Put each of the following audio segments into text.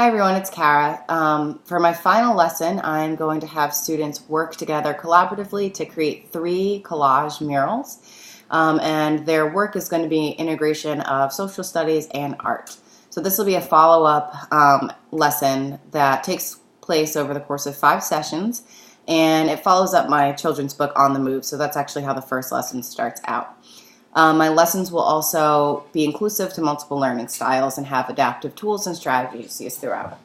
Hi everyone, it's Kara. For my final lesson, I'm going to have students work together collaboratively to create 3 collage murals. And their work is going to be integration of social studies and art. So this will be a follow-up lesson that takes place over the course of 5 sessions, and it follows up my children's book, On the Move. So that's actually how the first lesson starts out. My lessons will also be inclusive to multiple learning styles and have adaptive tools and strategies throughout.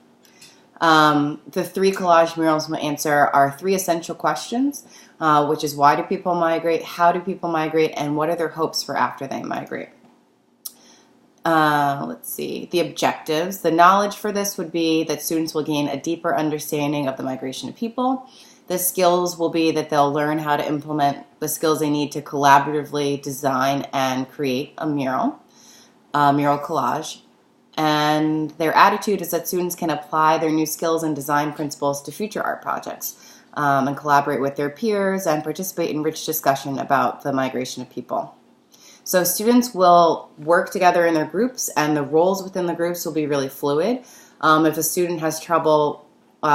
The 3 collage murals will answer our 3 essential questions, which is why do people migrate, how do people migrate, and what are their hopes for after they migrate. Let's see, the objectives. The knowledge for this would be that students will gain a deeper understanding of the migration of people. The skills will be that they'll learn how to implement the skills they need to collaboratively design and create a mural collage. And their attitude is that students can apply their new skills and design principles to future art projects and collaborate with their peers and participate in rich discussion about the migration of people. So students will work together in their groups, and the roles within the groups will be really fluid. If a student has trouble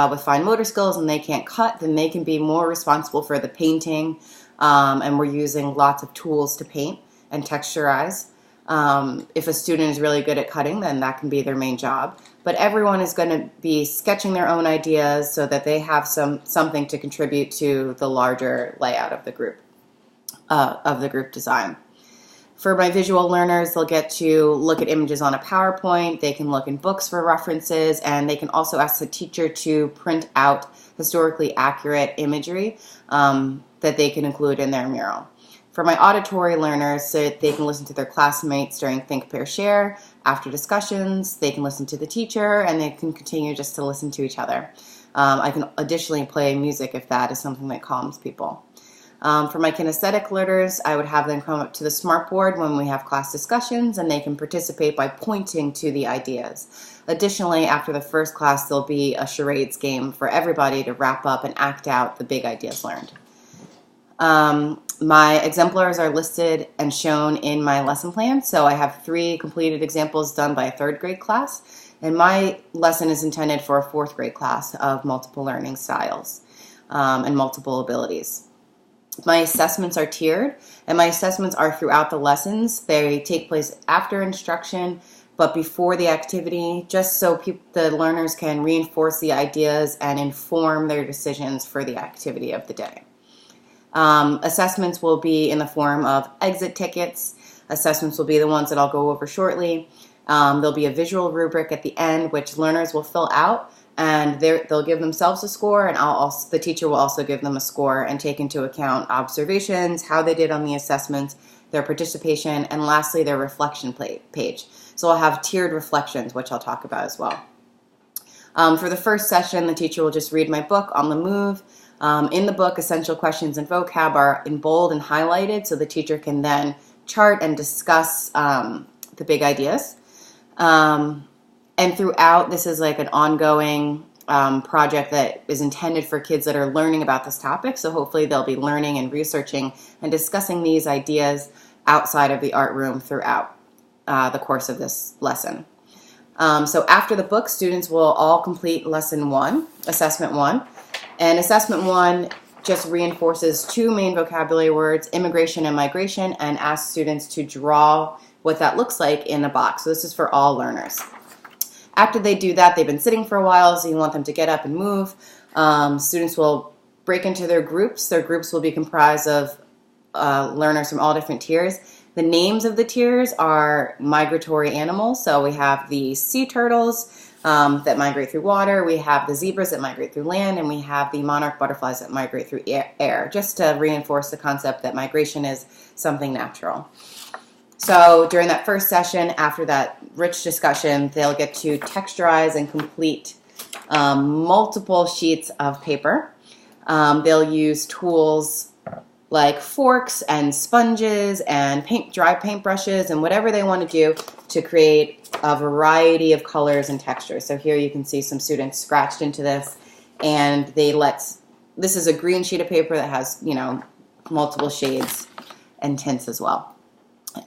with fine motor skills and they can't cut, then they can be more responsible for the painting, and we're using lots of tools to paint and texturize. If a student is really good at cutting, then that can be their main job. But everyone is going to be sketching their own ideas so that they have something to contribute to the larger layout of the group design. For my visual learners, they'll get to look at images on a PowerPoint, they can look in books for references, and they can also ask the teacher to print out historically accurate imagery that they can include in their mural. For my auditory learners, so they can listen to their classmates during Think, Pair, Share. After discussions, they can listen to the teacher, and they can continue just to listen to each other. I can additionally play music if that is something that calms people. For my kinesthetic learners, I would have them come up to the smartboard when we have class discussions, and they can participate by pointing to the ideas. Additionally, after the first class, there'll be a charades game for everybody to wrap up and act out the big ideas learned. My exemplars are listed and shown in my lesson plan, so I have 3 completed examples done by a 3rd grade class, and my lesson is intended for a 4th grade class of multiple learning styles and multiple abilities. My assessments are tiered, and my assessments are throughout the lessons. They take place after instruction, but before the activity, just so the learners can reinforce the ideas and inform their decisions for the activity of the day. Assessments will be in the form of exit tickets. Assessments will be the ones that I'll go over shortly. There'll be a visual rubric at the end, which learners will fill out, and they'll give themselves a score, and the teacher will also give them a score and take into account observations, how they did on the assessments, their participation, and lastly, their reflection page. So I'll have tiered reflections, which I'll talk about as well. For the first session, the teacher will just read my book, On the Move. In the book, essential questions and vocab are in bold and highlighted, so the teacher can then chart and discuss the big ideas. And throughout, this is like an ongoing project that is intended for kids that are learning about this topic, so hopefully they'll be learning and researching and discussing these ideas outside of the art room throughout the course of this lesson. So after the book, students will all complete lesson 1, assessment 1. And assessment 1 just reinforces 2 main vocabulary words, immigration and migration, and asks students to draw what that looks like in a box. So this is for all learners. After they do that, they've been sitting for a while, so you want them to get up and move. Students will break into their groups. Their groups will be comprised of learners from all different tiers. The names of the tiers are migratory animals. So we have the sea turtles that migrate through water, we have the zebras that migrate through land, and we have the monarch butterflies that migrate through air, just to reinforce the concept that migration is something natural. So during that first session, after that rich discussion, they'll get to texturize and complete multiple sheets of paper. They'll use tools like forks and sponges and dry paintbrushes and whatever they want to do to create a variety of colors and textures. So here you can see some students scratched into this, and this is a green sheet of paper that has, multiple shades and tints as well,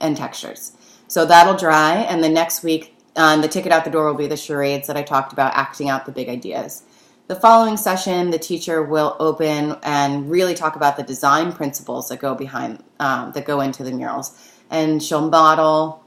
and textures. So that'll dry, and the next week The ticket out the door will be the charades that I talked about, acting out the big ideas. The following session, the teacher will open and really talk about the design principles that go into the murals. And the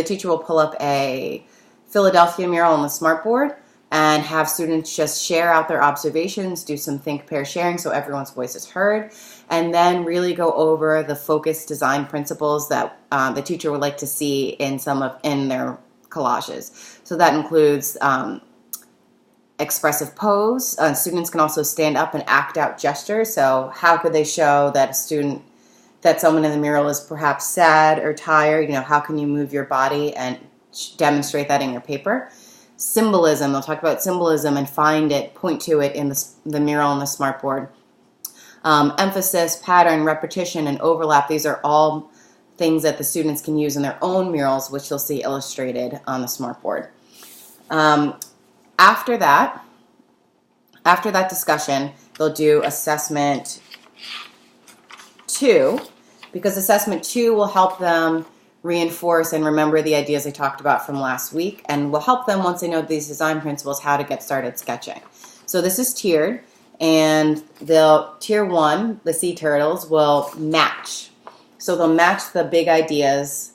teacher will pull up a Philadelphia mural on the smartboard and have students just share out their observations, do some think, pair, sharing so everyone's voice is heard, and then really go over the focused design principles that the teacher would like to see in their collages. So that includes expressive pose. Students can also stand up and act out gestures. So how could they show that someone in the mural is perhaps sad or tired? How can you move your body and demonstrate that in your paper? Symbolism, they'll talk about symbolism and point to it in the mural on the smartboard. Emphasis, pattern, repetition, and overlap, these are all things that the students can use in their own murals, which you'll see illustrated on the smartboard. After that discussion, they'll do assessment 2, because assessment 2 will help them reinforce and remember the ideas they talked about from last week, and will help them, once they know these design principles, how to get started sketching. So this is tiered, and tier 1, the sea turtles, will match. So they'll match the big ideas,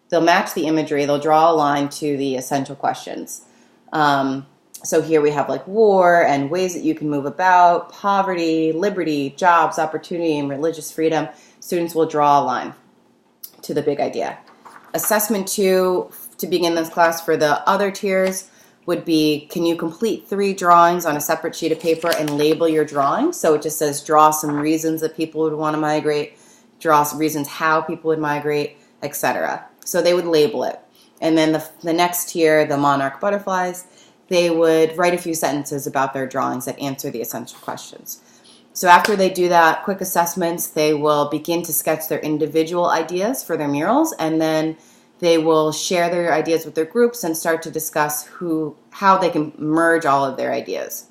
they'll match the imagery, they'll draw a line to the essential questions. So here we have like war and ways that you can move about, poverty, liberty, jobs, opportunity, and religious freedom. Students will draw a line to the big idea. Assessment 2, to begin this class for the other tiers, would be, can you complete 3 drawings on a separate sheet of paper and label your drawing? So it just says, draw some reasons that people would want to migrate, draw some reasons how people would migrate, etc. So they would label it. And then the next tier, the monarch butterflies, they would write a few sentences about their drawings that answer the essential questions. So after they do that, quick assessments, they will begin to sketch their individual ideas for their murals, and then they will share their ideas with their groups and start to discuss how they can merge all of their ideas.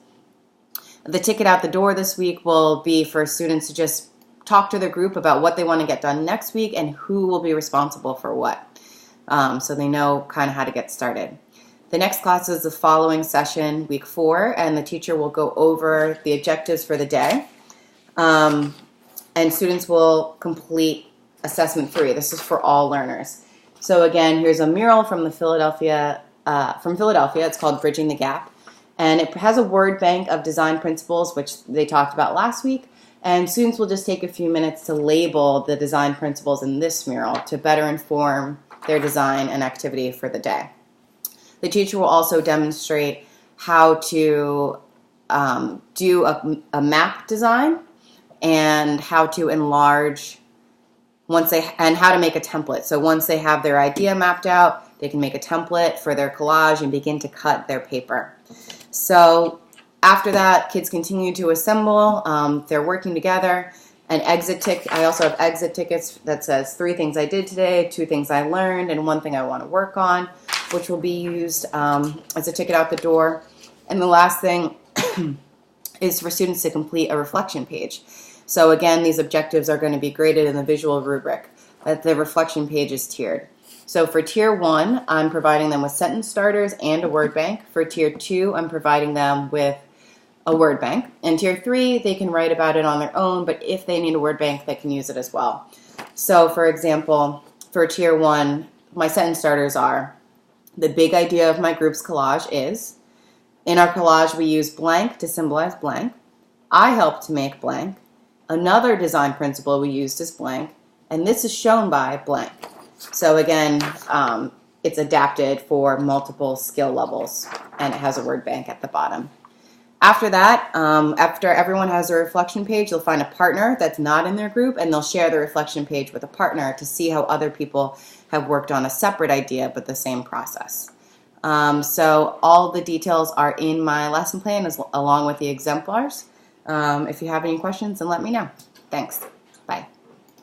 The ticket out the door this week will be for students to just talk to their group about what they want to get done next week and who will be responsible for what. So they know kind of how to get started. The next class is the following session, week 4, and the teacher will go over the objectives for the day. And students will complete assessment 3. This is for all learners. So again, here's a mural from Philadelphia. It's called Bridging the Gap. And it has a word bank of design principles, which they talked about last week. And students will just take a few minutes to label the design principles in this mural to better inform their design and activity for the day. The teacher will also demonstrate how to do a map design and how to enlarge and how to make a template. So once they have their idea mapped out, they can make a template for their collage and begin to cut their paper. So after that, kids continue to assemble. They're working together. I also have exit tickets that says 3 things I did today, 2 things I learned, and 1 thing I want to work on, which will be used as a ticket out the door. And the last thing is for students to complete a reflection page. So again, these objectives are going to be graded in the visual rubric, but the reflection page is tiered. So for tier 1, I'm providing them with sentence starters and a word bank. For tier 2, I'm providing them with a word bank. And tier 3, they can write about it on their own, but if they need a word bank, they can use it as well. So for example, for tier 1, my sentence starters are, the big idea of my group's collage is, in our collage we use blank to symbolize blank, I helped to make blank, another design principle we used is blank, and this is shown by blank. So again, it's adapted for multiple skill levels, and it has a word bank at the bottom. After that, after everyone has a reflection page, they'll find a partner that's not in their group, and they'll share the reflection page with a partner to see how other people have worked on a separate idea but the same process. So all the details are in my lesson plan along with the exemplars. If you have any questions, then let me know. Thanks.